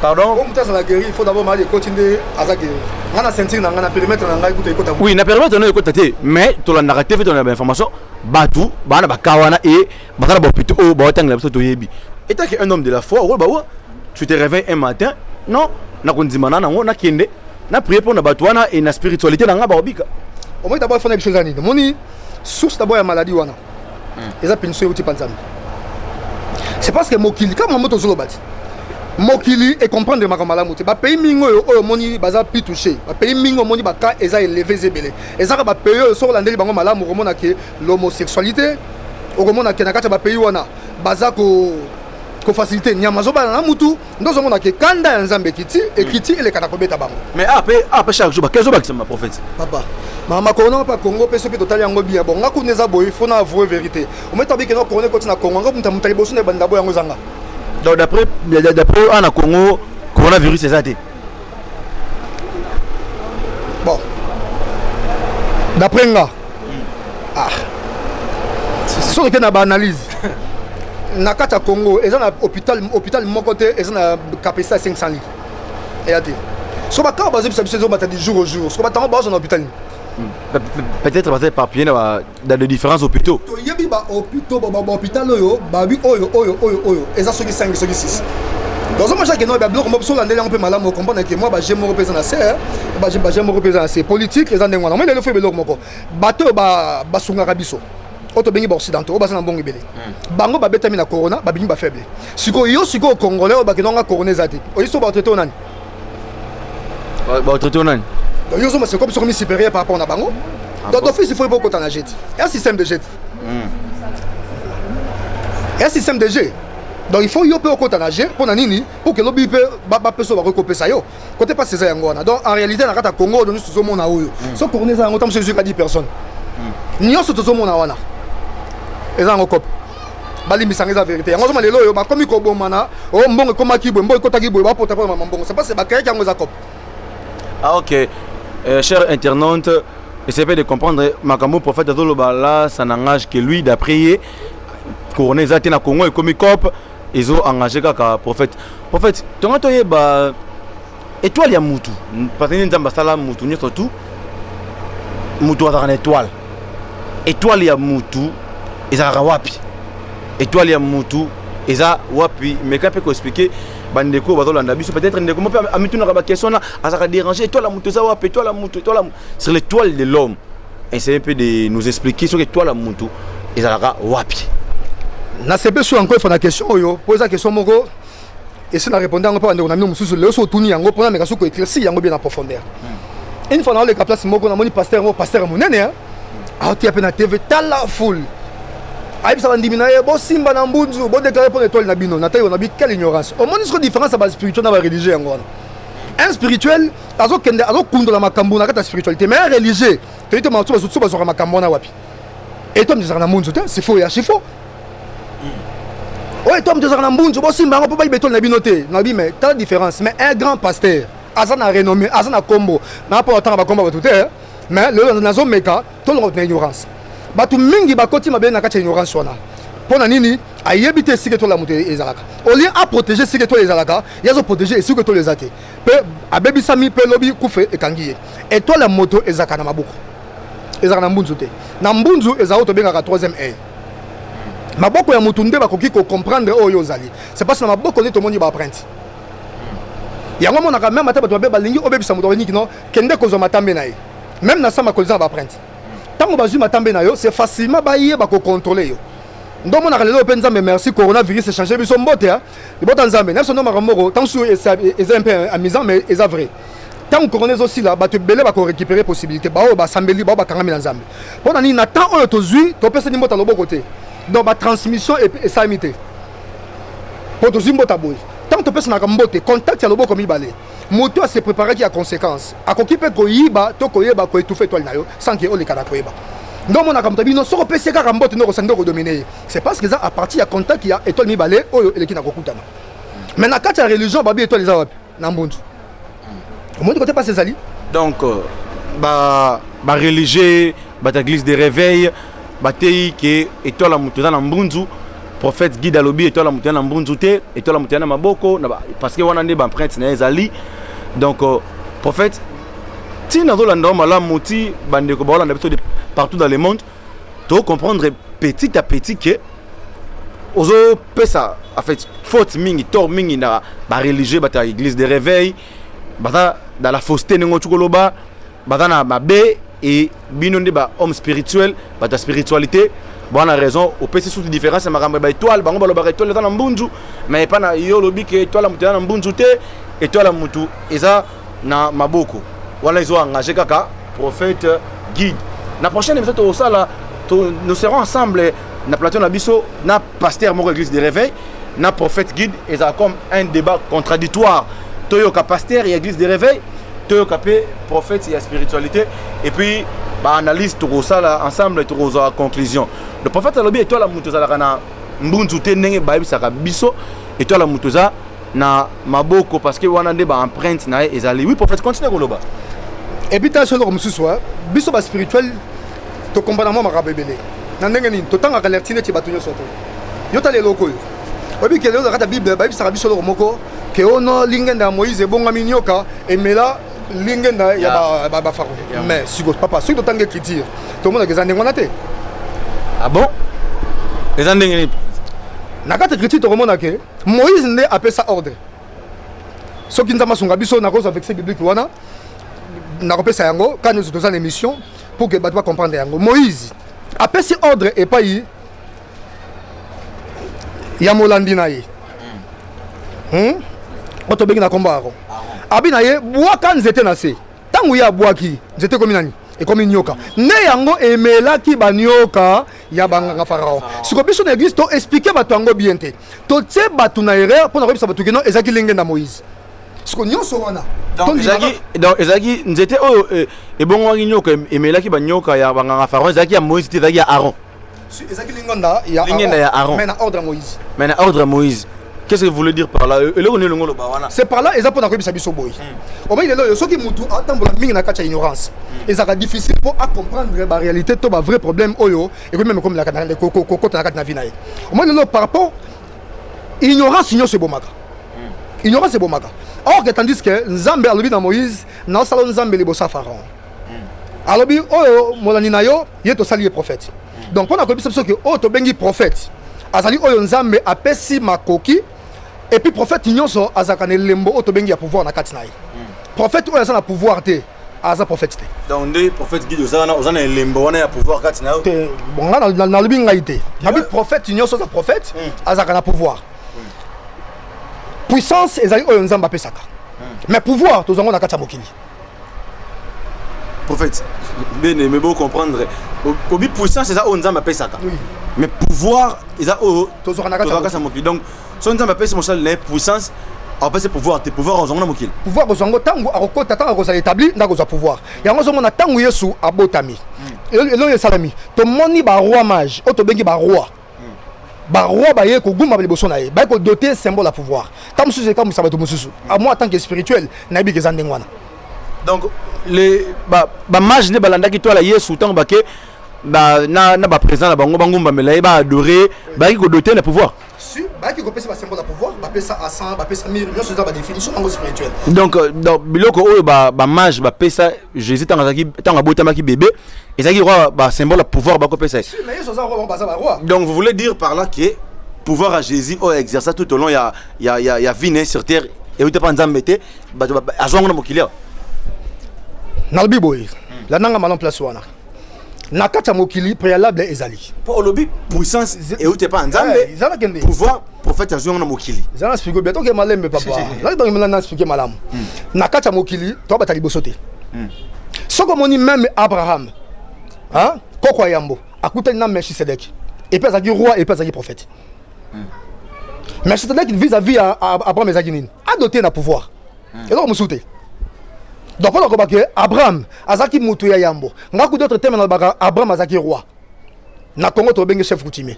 pardon comme ça la guérir il faut d'abord mal continuer à ça guérir ngana sentir na ngana périmètre na ngai côté oui na périmètre na côté mais to la narrative to na information batu bana bakawana et batala ba plutôt o ba tangela biso to yebi étant qu'un homme de la foi tu te réveilles un matin non na kondimana nango na kende na prier pour na batuana et na spiritualité na nga ba obika au moins d'abord il faut na chose anide moni source d'abord ya maladie wana eza pension uti panzami c'est parce que mokili comme moto zolo bati mokili et comprendre makamala muti ba pays mingo oyo moni baza pi touché ba pays mingo moni ba ka eza élevé zebele eza ba pays so landeli bango malamu komona ke l'homosexualité okomona ke na kati ba pays wana baza ko facilité nyama zo bana na mutu ndozo mona ke kanda ya nzambe kiti et kiti ele kana kobeta bango mais après chaque jour ba kezo ba kisema prophète papa mama corona pa Congo peso pe total yango bien bon ngako neza boy faut na avouer vérité o meta bi ke no corona ko tina Congo ngako mutali bosu ne banda boy yango zanga donc d'après en Congo coronavirus c'est ça bon d'après nga sur que na ba analyse na kata Congo eza na hôpital moko te eza na capacité 500 lits et ate so ba ka bazo biso zo bata du jour au jour so ba tango bazo na hôpital peut-être parce que papier dans de différents hôpitaux to yebi ba hôpitaux ba hôpital oyo ba bi oyo eza soki 5 soki 6 dans un match que no ba bloc mo so landeli un peu malamu comprendre que moi ba j'aime représenter c'est ba j'aime représenter c'est politique eza ndengwana mais le fait bloc moko bato ba sunga biso auto bengi ba occidentaux ba sana bongo ibele bango ba betami na corona ba bingi ba faible siko congolais ba kenonga corona zati oyo so ba traité onani ba traité onani donc yo c'est comme sur mi supérieur par rapport à bango donc d'office il faut pas qu'on en jette un système de jet un système de jet donc il faut yo peut qu'on en jet pour nini pour que lobby peut ba peso ba recoper ça yo côté pas c'est ça yango donc en réalité na kata Congo nous sommes mona oyo so corona za ngotam c'est juste 10 personnes nyo so tozo mona wana eza ngokop balimbisanga eza vérité yango zoma lelo yo bakomi kobomana o mbongo komaki boy mbongo kotaki boy ba pota pa mbongo c'est pas c'est ba kaya yango za kop ah ok cher internaute essayez de comprendre makambo prophète azoloba là ça n'engage que lui d'après couronné zati na Congo et comme cop ils ont engagé kaka prophète tonga toyeba étoile ya mutu parce que nzamba sala mutu nyoso tout mutu azana étoile ya mutu ezaka wapi étoile ya mutu eza wapi mais quand peut expliquer bandeko bazolanda biso peut-être ndeko mo pe amituna ba question na azaka déranger étoile la mutu eza wapi étoile la mutu sur l'étoile de l'homme essayer un peu de nous expliquer sur étoile la mutu ezaka wapi na sepe sur encore il faut la question oyo poser question moko et si na répondant pas on a mis mususu le so tuni yango pona meka soko éclairci yango bien en profondeur une fois dans le place moko na moni pasteur monene hein a ti apena TV tala full aïe ça va ndimina bo simba na mbunzu bo déclarer pour étoile na bino na tayo na bi quelle ignorance au moins ce différence à base spirituelle na ba religieux yango un spirituel azo kende azo kundola makambo na kata spiritualité mais un religieux te te matsu bazo bazo makambo na wapi et toi me na mbunzu c'est faux ya c'est faux. Ouais, toi, tu as un bon, tu peux pas y mettre la binoté. Mais tu as la différence. Mais un grand pasteur, Azana renommé, Azana combo, n'a pas autant de combat tout est. Mais le nazo meka, tout le monde est ignorance. Bah, tout mingi bakoti m'a bien na kacha ignorance sona. Pour nani, à y habiter si que toi la montée les alaka. Au lieu à protéger si que toi les alaka, il y a à protéger si que toi les athées. Peu à baby sami peu lobby koufé et kangiye. Et toi la moto ezaka na maboko. Ezaka na mbunzu te. Na mbunzu ezaka to bien à 3e air. Maboko ya mutunde bakoki ko comprendre oyo zali c'est parce que maboko ne to moni ba apprenti yango mona ka même ataba to be balingi obebisa muto niki no kende ko zo matambe na ye même na sama ko za ba apprenti tango bazu matambe na yo c'est facilement ba ye ba ko contrôler yo ndo mona ka lelo penza mais merci coronavirus changer biso mbote ha ibota nzambe na so no makamoko tant sur est un peu amusant mais est vrai tant corona aussi là ba te belé ba ko récupérer possibilité ba o ba sambeli ba kangami na nzambe pona ni na temps oyo to zui to pesa ni mbota lobo côté dans ma transmission et ça imité pour tout zimbo taboui tant que personne n'a camboté contact à l'obo comme il balait moto à se préparer qui a conséquence à quoi qui peut koyiba to koyeba ko étouffer toi nayo sans que on les kana koyeba donc mon akamtabi non so pc ka camboté no sendo dominer c'est parce que ça à partir à contact qui a étoile mi balé oyo ele qui na kokutana mais na kata religion babi étoile les awap na mbundu au moins côté pas ces ali donc ba religieux ba église de réveil batei ke étoile la mutana na mbunzu prophète guide alobi étoile la mutana na mbunzu te étoile la mutana na maboko parce que wana nde ba empreinte na ezali donc prophète ti na zolanda malamu ti bandeko ba olanda biso de partout dans le monde to comprendre petit à petit que ozo pesa en fait faute mingi tort mingi na ba religieux bata église de réveil bata dans la fausseté ngo tukoloba bata na mabe et binonde ba homme spirituel ba ta spiritualité bon a raison au PC sous différence makambo ba étoile bango ba loba étoile dans mbunzu mais pas na yo lobi que étoile mutu na mbunzu te étoile mutu eza na maboko wala ils ont engagé kaka prophète guide na prochaine émission au sala nous serons ensemble na plateau na biso na pasteur moko église de réveil na prophète guide et ça comme un débat contradictoire toyo ka pasteur et église de réveil toyo ka prophète et spiritualité et puis ba analyse tout ça là ensemble tout à conclusion le prophète alobi étoile la mutu za na mbunzu te ndenge ba bisaka biso étoile la mutu za na maboko parce que wana nde ba empreinte na ezali oui prophète continue koloba et puis ta solo comme ce soir biso ba spirituel to comprendre moi makabebele na ndenge ni to tanga alertine ti batunyo soto yo ta le loko yo obi ke le kata bible ba bisaka biso lo moko ke ono lingenda Moïse bonga minyoka et mela lingenda ya ba faro mais sigo papa sigo tanga écriture to mona ke za ndenge wana te ah bon les andenge na kata écriture to mona ke Moïse ne appelle ça ordre soki nzama sunga biso na cause avec ces bibliques wana na kopesa yango quand nous avons une émission pour que bato comprendre yango Moïse appelle ces ordre et pas y ya molandi na ye oto bengi na komba ako abina ye bwaka nzete na se tangu ya bwaki nzete komi nani e komi nyoka ne yango emelaki banyoka ya banganga farao siko biso na église to expliquer bato yango bien te to tie bato na erreur pour na kobisa bato keno ezaki lenge na Moïse siko nyonso wana donc ezaki nzete oyo ebongwaki nyoka emelaki banyoka ya banganga farao ezaki ya Moïse te ezaki ya Aaron ezaki lingenda ya Aaron mais na ordre Moïse qu'est-ce que vous voulez dire par là c'est par là ils pour na kobisa biso boy au moins lelo soki mutu atambola mingi na kacha ignorance ezaka difficile pour à comprendre la réalité to ba vrai problème oyo et même comme la canal kokota na kati na vie na ye au moins lelo par rapport ignorance nyonso bomaka ignorance c'est bomaka or que tandis que Nzambe alobi na Moïse na salon Nzambe libosa pharaon alobi oyo molani na yo ye to sali prophète donc on a kobisa biso que o to bengi prophète azali oyo Nzambe apesi makoki et puis prophète nyonso azaka ne lembo o to bengi ya pouvoir na kati na ye prophète oyo azana pouvoir te aza prophète te donc des prophètes qui ozana lembo wana ya pouvoir kati na te bon na lobi ngai te nabi prophète nyonso za prophète azaka na pouvoir puissance ezali oyo nzambe apesaka mais pouvoir tozango na kati ya mokili. Prophète, bien aimé, vous comprendre. Au but puissance, c'est ça, on a ça. Oui. Mais pouvoir, c'est ça, on a donc, si on a la puissance, on peut pouvoir, tes pouvoirs, on a mokil. Pouvoir, on a tango, on a établi, on a pouvoir. Et on a tango yesu abotami. Et là, il salami. Ton moni ba roi mage, auto bengi ba roi. Ba roi ba ye ko guma ba liboso na ye. Ba ko doter symbole à pouvoir. Tam susu comme ça ba to mususu. À moi en tant que spirituel, na bi ke zandengwana. Donc les mage ne balanda ki toi la yesu tant ba ke na ba présent la bango bango mbamela ba adorer ba ki ko doter le pouvoir. Si ba ki ko pesa ba symbole à pouvoir, ba pesa à 100, ba pesa 1000, ça ba définition en spirituel. Donc biloko oyo ba mage ba pesa Jésus tant abotama ki bébé et ça qui roi ba symbole à pouvoir ba ko pesa. Si mais yesu za roi ba za ba roi. Donc vous voulez dire par là que pouvoir à Jésus o exercer tout au long il y a vie sur terre et où tu pas nzambe te ba azongo na mokili. Nalbi boy, la nanga malon place wana. Na kata mokili préalable ezali. Pour le but puissance et où tu pas nzambe. Pouvoir prophète azongo na mokili. Zana explique bien que malembe papa. Là donc maintenant expliquer malamu. Na kata mokili to ba tali bosote. Soko moni même Abraham. Hein? Koko yambo. Akutani na Melchisedek. Et puis azaki roi et puis azaki prophète. Melchisedek vis-à-vis à Abraham ezaki adopté na pouvoir. Et donc musouté. Donc on a que Abraham azaki mutu ya yambo ngaku d'autres thèmes na baka Abraham azaki roi na Congo to bengi chef coutumier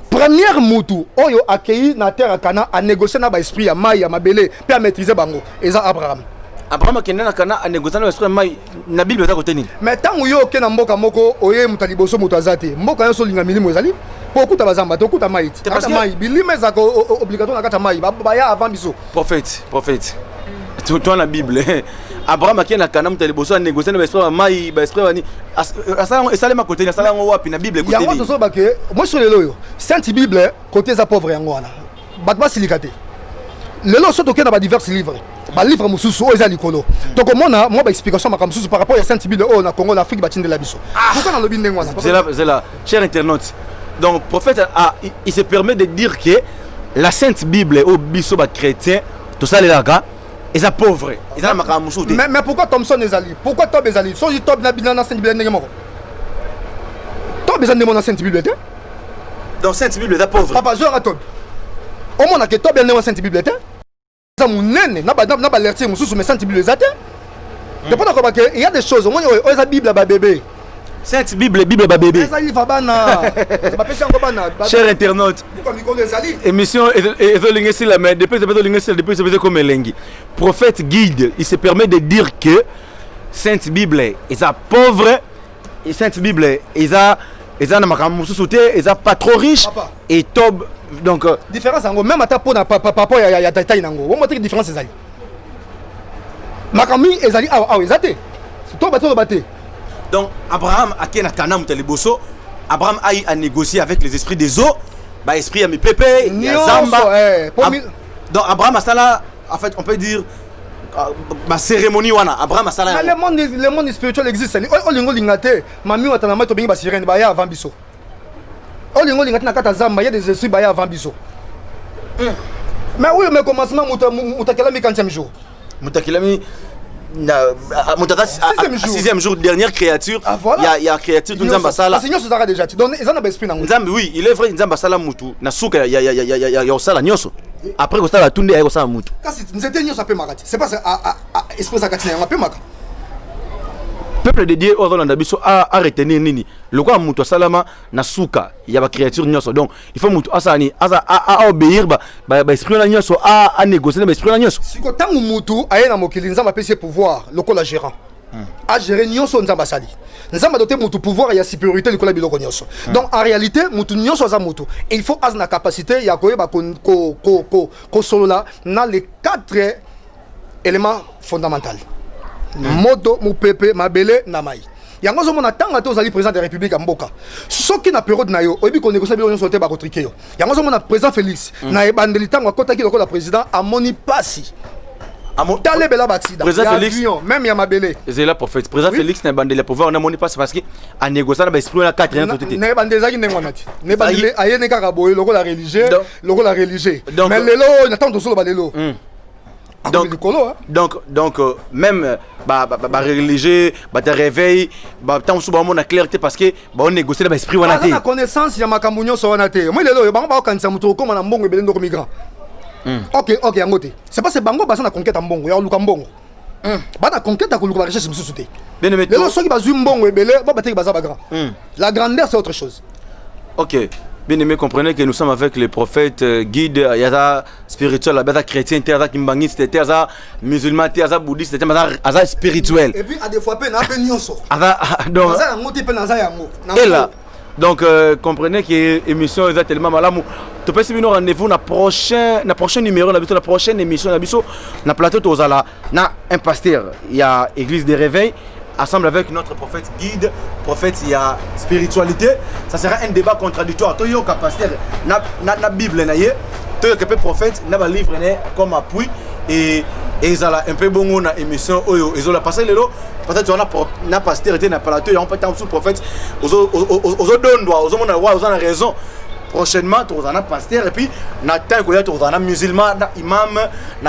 première mutu oyo accueilli na terre Kana a négocier na ba esprit ya mai ya mabele pe a maîtriser bango eza Abraham akenda na Kana a négocier na esprit mai na Bible ta côté ni mais tangu yo ke na mboka moko oye mutaliboso mutu azate mboka yo so linga milimo ezali po kuta bazamba to kuta mai kata mai bilime za ko obligatoire na kata mai ba ya avant biso prophète toi la Bible Abraham akenda na Kana mutaliboso a négocier na esprit mai ba esprit bani asala esalema côté asala ngo wapi na Bible côté ni yango to so ba ke moi sur lelo Sainte Bible côté za pauvre yango wana bat ba silikate lelo so to ke na ba divers livres ba livre mususu o eza likolo to komona moi ba explication makambo mususu par rapport à Sainte Bible o na Congo l'Afrique batinde la biso pourquoi na lobi ndengwana c'est là cher internaute donc prophète il se permet de dire que la Sainte Bible au biso ba chrétien tout ça les là ils sont pauvres ils ont makambo mususu mais pourquoi Thomson ezali pourquoi Tob ezali so Tob na bina na Sainte Bible ndenge moko Tob ezali na Sainte Bible donc Sainte Bible est pauvre papa zo Tob au mona que Tob na Sainte Bible ça munene na ba lertir mususu mais Sainte Bible ezate de pas d'accord que il y a des choses au moins eza Bible ba bébé Sainte Bible ba bébé eza livre bana ba pesa ngo bana cher internaute émission ezolingesi la mais depuis c'est comme elengi prophète guide il se permet de dire que Sainte Bible est pauvre et Sainte Bible est na makambo mususu te eza pas trop riche et Tob donc différence ngo même ata pona papa ya tatai nango wo motre différence ezali makami ezali awa ezate to bato baté donc Abraham akena Kana mutaliboso Abraham a négocié avec les esprits des eaux ba esprit ya mipepe ya zamba donc Abraham asala en fait on peut dire ma cérémonie wana Abraham asala le monde spirituel existe o lingo lingate mami watana mato bengi ba sirène ba ya avant biso o lingo lingate na kata zamba ya des esprits ba ya avant biso mais oui mais commencement mutakelami 40e jour mutakelami sixième jour dernière créature il y a créature tout nzamba sala Seigneur se dara déjà tu donnes ils en a esprit na nzambe oui il est vrai nzamba sala mutu na suka ya sala nyoso après ko sala tunde ko sala mutu kasi nzete nyoso ape makati c'est pas esprit za katina ape maka peuple de Dieu ozolanda biso a retenir nini lokwa mutu salama na suka ya ba créature nyoso donc il faut mutu asani a obéir ba esprit na nyoso a négocier ba esprit na nyoso siko tangu mutu ayena mokili nzamba pesi pouvoir lokola gérant a gérer nyoso nzamba sali nzamba doté mutu pouvoir ya supériorité lokola biloko nyoso donc en réalité mutu nyoso za mutu il faut azna capacité ya koyeba ko solola na les 4 éléments fondamentaux moto mupepe mabele na mai yango zo mona tanga to zali président de la République mboka soki na période na yo oyebi ko négocier biloko nyonso te ba kotrike yo yango zo mona président Félix na ebandeli tango akotaki lokola président amoni pasi Talé bela accident. Président Félix même ya mabele. C'est là prophète. Président Félix n'a bandé le pouvoir on a moni pas parce que a négocier na esprit na 4 ans tout. Ne bandeza ki ndengo nati. Ne bandele aye ne kaka boye loko la religieux, loko la religieux. Mais lelo n'attend to solo ba lelo. Donc même religieux te réveil tant sous bon na clarté parce que on négocier na esprit wana te. Na connaissance ya makambo nyonso wana te. Moi lelo bango ba kanisa muto ko na mbongo ebele ndoko migrant. Ok, yangote. C'est pas bango basa na conquête mbongo ya luka mbongo. Ba na conquête ko luka recherche mususu te. Bien aimé. Lelo soki bazui mbongo ebele ba bateki baza ba grand. La grandeur c'est autre chose. Ok. Bien aimé, comprenez que nous sommes avec les prophètes guides, il y a spirituel, il y a chrétien, il y a kimbangiste, il y a musulman, il y a bouddhiste, il y a spirituel. Et puis à des fois, il y a un peu nyonso. Et là, donc comprenez que l'émission est tellement malade. Tu peux suivre nos rendez-vous dans le prochain numéro, dans la prochaine émission, dans le plateau de Ozala, na un pasteur, il y a Église des Réveils. Ensemble avec notre prophète guide, prophète, il y a spiritualité. Ça sera un débat contradictoire. Tu as pasteur, na Bible, tu as prophète, na ba livre comme appui et ils ont un peu bon na émission. Ils ont la passé le lot. Peut-être on a pasteur était na plateau, on peut être sous prophète. Aux donne droit, aux on a raison. Prochainement, tu as un pasteur et puis tu as un musulman, un imam,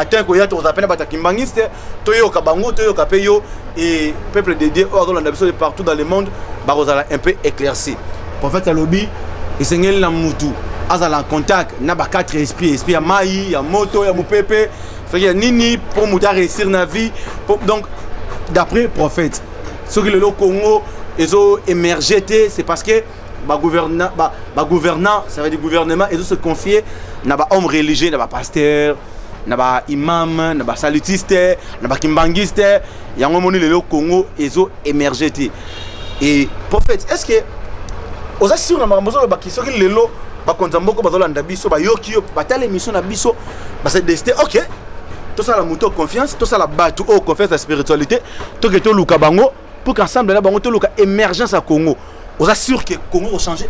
tu as un kimbangiste, tu as un kabango, tu as un payo et peuple dédié de partout dans le monde, un peu éclairci. Prophète Alobi, il s'est en moutou. En contact, il y a 4 esprits. Esprit, il y a Maï, il y a Moto, il y a Moupépé. Il y a Nini pour moutar réussir dans la vie. Donc, d'après prophète, ceux qui le Congo, ils ont émergé, c'est parce que gouvernant, ça veut dire gouvernement, ils ont se confier à homme religieux, à pasteur, à imam, à salutiste, à kimbangiste. Il y a un moment où le Congo, ils ont émergé. Et prophète, est-ce que vous avez sûr que les lots, l'émission c'est destin, ok. Tout ça la moto confiance, tout ça la batu confiance la spiritualité, tout que tout le Kabango pour qu'ensemble là bango tout le émergence à Congo. Vous êtes sûr que le Congo va changer?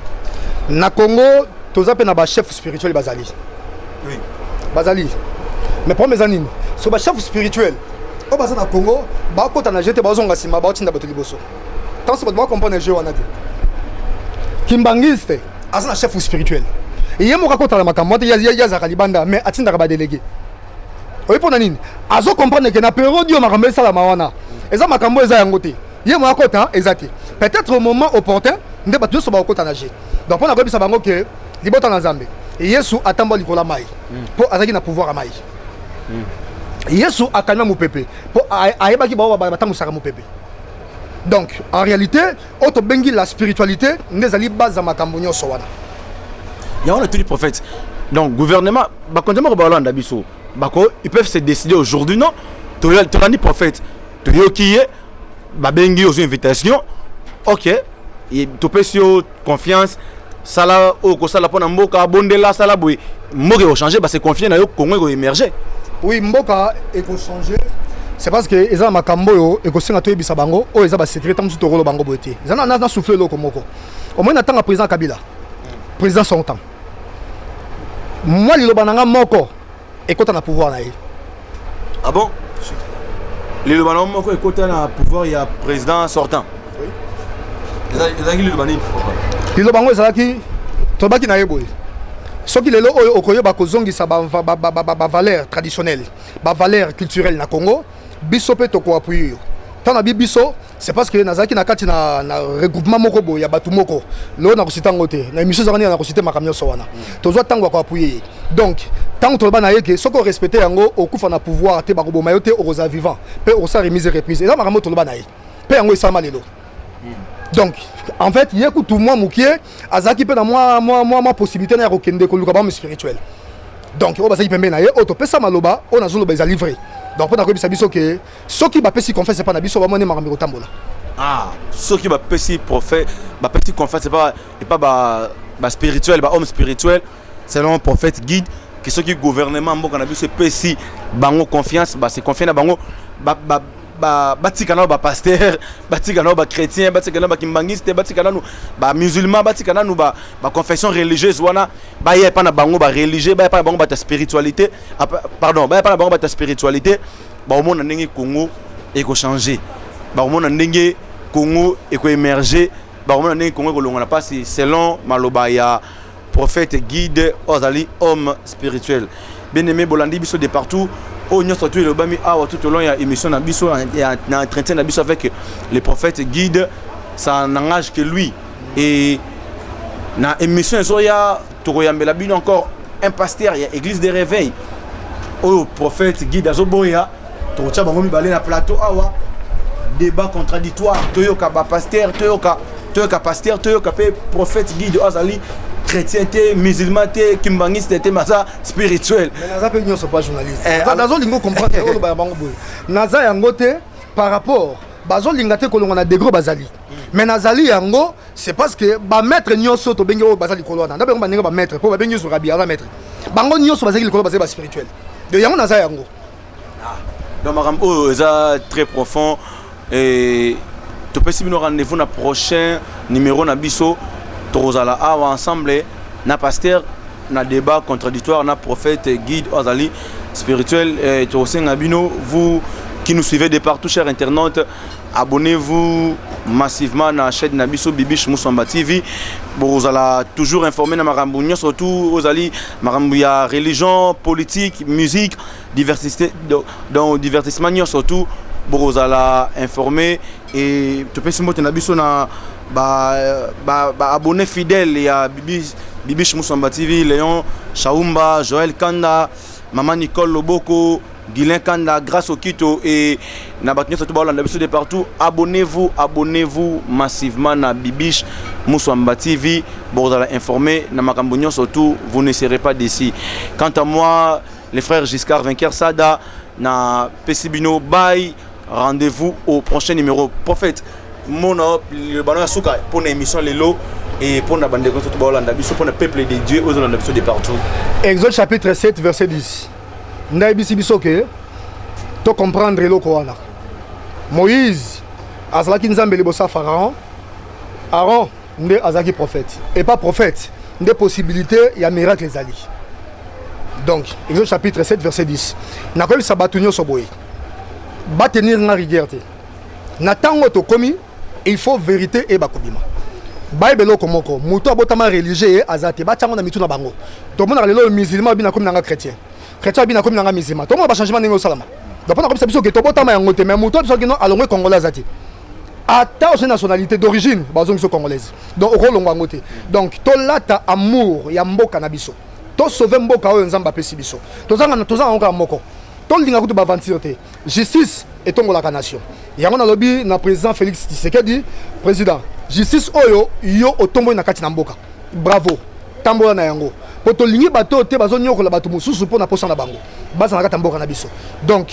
Na Congo, tous appellent un chef spirituel Bazali. Oui. Bazali. Mais pour mes amis, ce chef spirituel, au Bazali na Congo, bah quand on a jeté bazonga sima, bah tinda batuli bosso. Tant c'est pas moi comprendre le jeu on a dit. Kimbangiste, as un chef spirituel. Et yemo raconte la makambo, ya zakalibanda, mais atinda ba délégué. Oui pour nani? Azo comprendre que na période yo makambo ça la mawana. Eza makambo eza yangote. Yemo raconte hein, exact. Peut-être au moment opportun, nous devons tous se battre à nager. Donc, on a vu que les bottes en Zambie. Et Yesu attend le maï pour avoir un pouvoir à maï. Yesu a calmé mon pépé pour aller battre mon pépé. Donc, en réalité, auto bengi la spiritualité, nous allons base à ma cambonio sowana. Il y a tous les prophètes. Donc, gouvernement, ils peuvent se décider aujourd'hui, non? Tu as dit prophète, tu as dit bengi aux invitations. Ok, et tu peux sur confiance, ça là, au ça là pour Mboka, Bondela, ça là, oui, Mboka va changer parce que confiance na yo Congo va émerger. Oui, Mboka est va changer. C'est parce que ils ont makambo et que c'est ngatoye bisabango, o ils ont ba secret tam tout rolo bango boté. Ils ont na souffler lo komoko. Au moins attend le président Kabila. Président son temps. Moi li lo bananga moko et quand on a pouvoir na. Ah bon? Les Libanais moko et quand on a pouvoir il y a président sortant. Ils ont ezalaki tobaki na yeboy. Soki lelo oyo okoyo bakozongisa ba valeur traditionnelle, ba valeur culturelle na Congo, biso pe to ko appuyer. Tant na biso, c'est parce que nazaki na kati na regroupement moko boy ya batu moko. Lo na kosita ngote, na émission zangani na kosita makamyo so wana. Tozwa tango ko appuyer. Donc, tant to ba na yeke, soko respecter yango okufa na pouvoir te bakobo mayote okoza vivant, pe osa remise reprise. Et là makamyo to ba na ye. Pe yango isama lelo. Donc, en fait, il y a tout moi moukié, azaki pe na moi possibilité na rokende ko lukaba spirituel. Donc, on va s'y permettre na ye, auto pesa maloba, on a zolo ba livré. Donc, on a ko biso que ceux qui ba pesi confesse pas na biso ba mone makambo tambola. Ah, ceux qui ba pesi prophète, ba pesi confesse c'est pas ba spirituel, ba homme spirituel, selon prophète guide, que ceux qui gouvernement mboka na biso pesi bango confiance, ba c'est confiance na bango batikana ba pasteur batikana ba chrétien batikana ba kimbangiste batikana nu ba musulman batikana nu ba confession religieuse wana ba ya pa na bango ba religieux ba ya pa na bango ba ta spiritualité pardon ba ya pa na bango ba ta spiritualité ba omona ndenge Congo eko changer ba omona ndenge Congo eko émerger ba omona ndenge Congo kolongana pasi selon maloba ya prophète guide ozali homme spirituel. Bien aimé bolandi biso de partout au nyos tout le bami awa tout au long ya émission na biso na entretien na biso avec les prophètes guide, ça n'engage que lui. Et na émission zoya tokoyambela bino encore un pasteur ya église de réveil au prophète guide azoboya tokocha bango mibale na plateau awa débat contradictoire toyoka ba pasteur toyoka pasteur toyoka pe prophète guide azali chrétien musulman kimbangiste maza spirituel mais naza pe nyoso pas journaliste nazo lingo comprendre ko ba bango boy naza yango te par rapport bazo lingate ko longa na degré bazali mais nazali yango c'est parce que ba maître nyoso to bengi o bazali ko longa ndabe ba ninga ba maître po ba bengi so rabi ala maître bango nyoso bazali ko bazali ba spirituel de yango naza yango donc makambo eza très profond et to pesi bino rendez-vous na prochain numéro na biso tozala awa ensemble na pasteur na débat contradictoire na prophète guide azali spirituel et tosenga bino vous qui nous suivez de partout chers internautes abonnez-vous massivement na chaîne na biso Bibiche Moussamba TV bozala toujours informé na makambo nyonso surtout ozali makambo ya religion politique musique diversité dans divertissement nyonso surtout bozala informé et topesi mbote na biso na abonné fidèle ya Bibiche Moussamba TV Léon Chaumba Joël Kanda Maman Nicole Loboko Guilain Kanda grâce au Kito et na batnya surtout balanda biso de partout abonnez-vous massivement na Bibiche Moussamba TV bozala informé na makambo nyonso surtout vous ne serez pas déçus. Quant à moi les frères Giscard Vainqueur Sada na Pesibino bye rendez-vous au prochain numéro prophète mon le ballon à souka pour une émission Lelo et pour la bande de tout Bolanda biso pour le peuple de Dieu aux Hollandais de partout. Exode chapitre 7 verset 10. Ndaibisi biso ke to comprendre eloko wana. Moïse azalaki nzambe libosa Pharaon. Aaron nde azalaki prophète et pas prophète, des possibilités ya miracle ezali. Donc Exode chapitre 7 verset 10. Na ko sabatu nyoso boye. Ba tenir na rigueur te. Na tango to komi il faut vérité et bakobima. Bible komoko muto abotama religieux azate ba tango na mitu na bango. To mona lelo musulman bina komi na chrétien. Chrétien bina komi na musulman. To mo ba changement ningo salama. Donc on a comme ça que to botama yango te mais muto biso kino alongwe congolais azate. Ata aux nationalité d'origine bazongi so congolaise. Donc o kolongwa ngote. Donc to lata amour ya mboka na biso. To sauver mboka oyo nzamba pesi biso. To zanga onka moko. To linga kutu ba aventure te. Justice et tongolaka nation. Yango na lobby na président Félix Tshisekedi président justice oyo yo otombo na kati na mboka. Bravo. Tambola na yango. Poto lingi bato te bazo nyokola bato mususu po na posa na bango. Basa na kati mboka na biso. Donc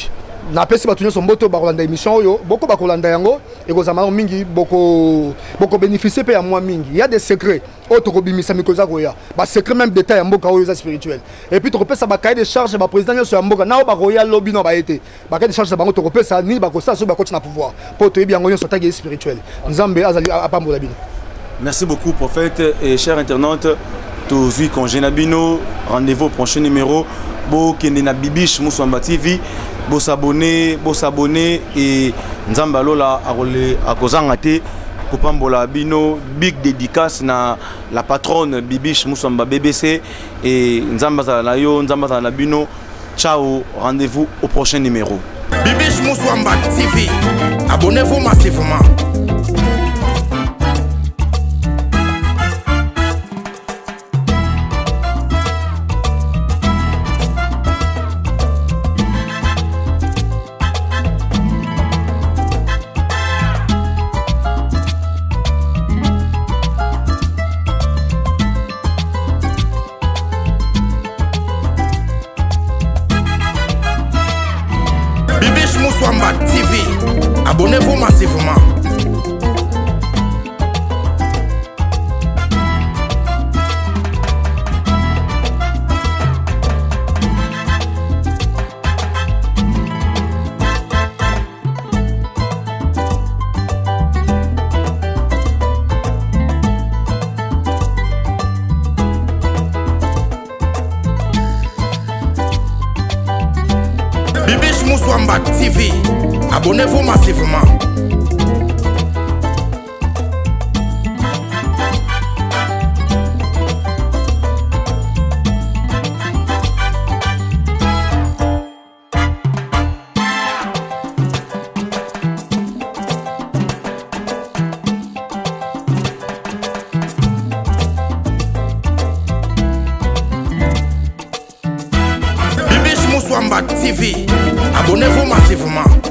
na pesi bato nyonso mboto bakolanda émission oyo boko bakolanda yango ekozama mingi boko bénéficier pe ya moi mingi. Il y a des secrets auto kobimisa mikoza koya. Ba secret même détail ya mboka oyo za spirituel. Et puis to kopesa ba cahier de charge ba président nyonso ya mboka na ba royal lobby no ba été. Ba cahier de charge bango to kopesa ni ba kosa so ba continue na pouvoir. Po to yebi yango nyonso tagi spirituel. Nzambe azali apambola bino. Merci beaucoup prophète et chers internautes. Tozui Congenabino, rendez-vous au prochain numéro. Bo kende na Bibiche Moussamba TV. Bo s'abonner et Nzamba Lola akozanga te kopambola bino big dédicace na la patronne Bibiche Moussamba BBC et Nzamba za na yo Nzamba za na bino. Ciao, rendez-vous au prochain numéro. Bibiche Moussamba TV. Abonnez-vous massivement. Moussamba TV. Abonnez-vous massivement. Bibiche Moussouamba TV. Abonnez-vous massivement. Bibiche Moussouamba TV. Abonnez-vous massivement.